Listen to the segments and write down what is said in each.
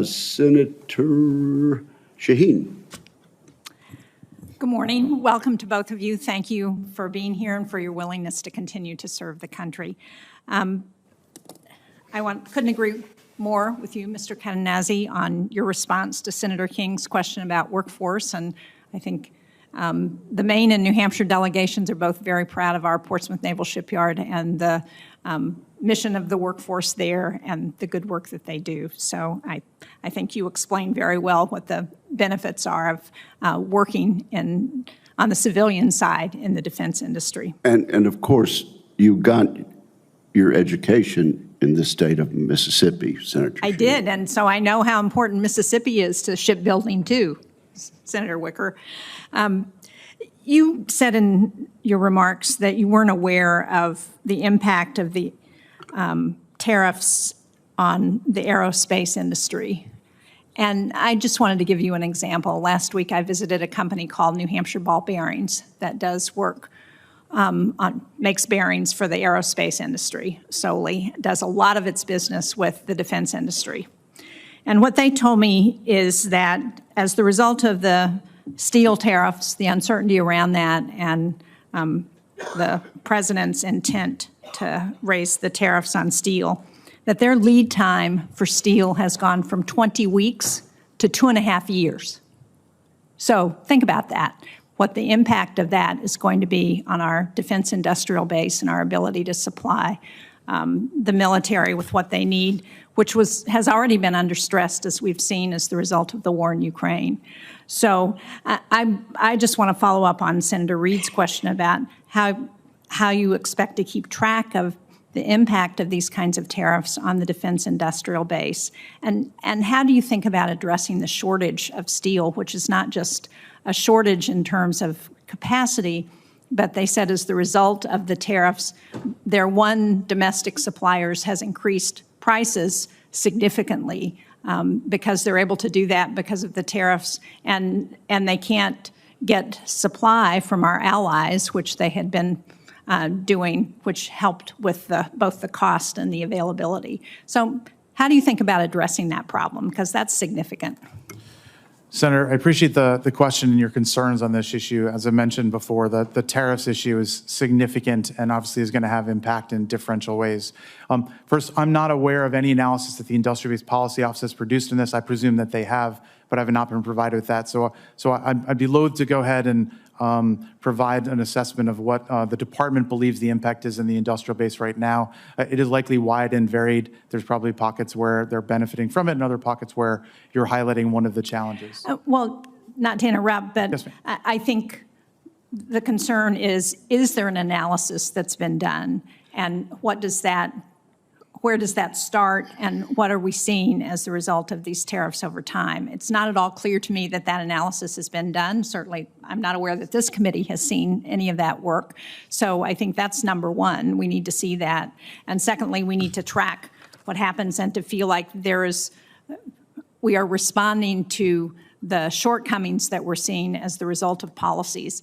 Senator Shaheen. Good morning. Welcome to both of you. Thank you for being here and for your willingness to continue to serve the country. Couldn't agree more with you, Mr. Catanazzi, on your response to Senator King's question about workforce. And I think the Maine and New Hampshire delegations are both very proud of our Portsmouth Naval Shipyard and the mission of the workforce there and the good work that they do. So I think you explained very well what the benefits are of working on the civilian side in the defense industry. And of course, you got your education in the state of Mississippi, Senator I Shaheen. did, and so I know how important Mississippi is to shipbuilding too, Senator Wicker. You said in your remarks that you weren't aware of the impact of the tariffs on the aerospace industry. And I just wanted to give you an example. Last week, I visited a company called New Hampshire Ball Bearings that does work makes bearings for the aerospace industry solely, does a lot of its business with the defense industry. And what they told me is that as the result of the steel tariffs, the uncertainty around that, and the president's intent to raise the tariffs on steel, that their lead time for steel has gone from 20 weeks to 2.5 years. So think about that, what the impact of that is going to be on our defense industrial base and our ability to supply the military with what they need, which has already been under stress, as we've seen, as the result of the war in Ukraine. So I just want to follow up on Senator Reid's question about how you expect to keep track of the impact of these kinds of tariffs on the defense industrial base. And how do you think about addressing the shortage of steel, which is not just a shortage in terms of capacity, but they said as the result of the tariffs, their one domestic suppliers has increased prices significantly because they're able to do that because of the tariffs, and they can't get supply from our allies, which they had been doing, which helped with both the cost and the availability. So how do you think about addressing that problem? Because that's significant. Senator, I appreciate the question and your concerns on this issue. As I mentioned before, the tariffs issue is significant and obviously is going to have impact in differential ways. First, I'm not aware of any analysis that the Industrial-Based Policy Office has produced in this. I presume that they have, but I have not been provided with that. So I'd be loath to go ahead and provide an assessment of what the department believes the impact is in the industrial base right now. It is likely wide and varied. There's probably pockets where they're benefiting from it and other pockets where you're highlighting one of the challenges. Well, not to interrupt, but Yes, I think the concern is there an analysis that's been done? And where does that start, and what are we seeing as the result of these tariffs over time? It's not at all clear to me that analysis has been done. Certainly, I'm not aware that this committee has seen any of that work. So I think that's number one. We need to see that. And secondly, we need to track what happens and to feel like we are responding to the shortcomings that we're seeing as the result of policies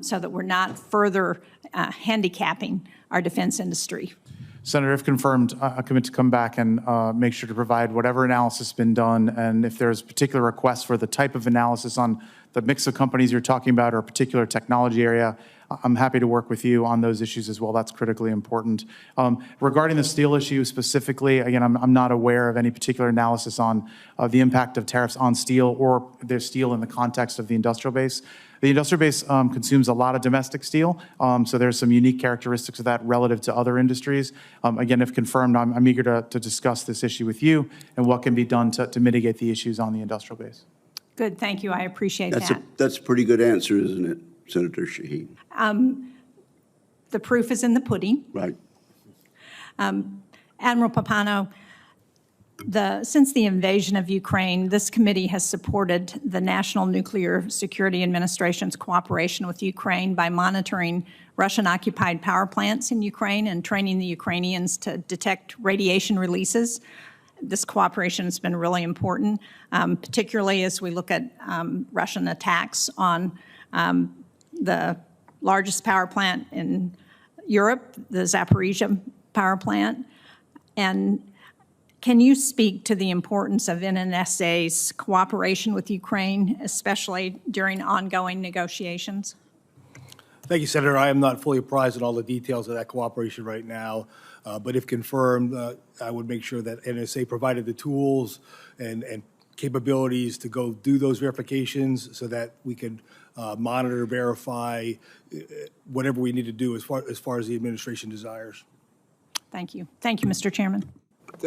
so that we're not further handicapping our defense industry. Senator, if confirmed, I commit to come back and make sure to provide whatever analysis has been done, and if there's particular requests for the type of analysis on the mix of companies you're talking about or a particular technology area, I'm happy to work with you on those issues as well. That's critically important. Regarding the steel issue specifically, again, I'm not aware of any particular analysis on the impact of tariffs on steel or their steel in the context of the industrial base. The industrial base consumes a lot of domestic steel, so there's some unique characteristics of that relative to other industries. Again, if confirmed, I'm eager to discuss this issue with you and what can be done to mitigate the issues on the industrial base. Good, thank you. I appreciate that. That's a pretty good answer, isn't it, Senator Shaheen? The proof is in the pudding. Right. Admiral Pappano, since the invasion of Ukraine, this committee has supported the National Nuclear Security Administration's cooperation with Ukraine by monitoring Russian-occupied power plants in Ukraine and training the Ukrainians to detect radiation releases. This cooperation has been really important, particularly as we look at Russian attacks on the largest power plant in Europe, the Zaporizhzhia power plant. And Can you speak to the importance of NNSA's cooperation with Ukraine, especially during ongoing negotiations? Thank you, Senator. I am not fully apprised of all the details of that cooperation right now, but if confirmed, I would make sure that NSA provided the tools and capabilities to go do those verifications so that we could monitor, verify whatever we need to do as far as the administration desires. Thank you. Thank you, Mr. Chairman.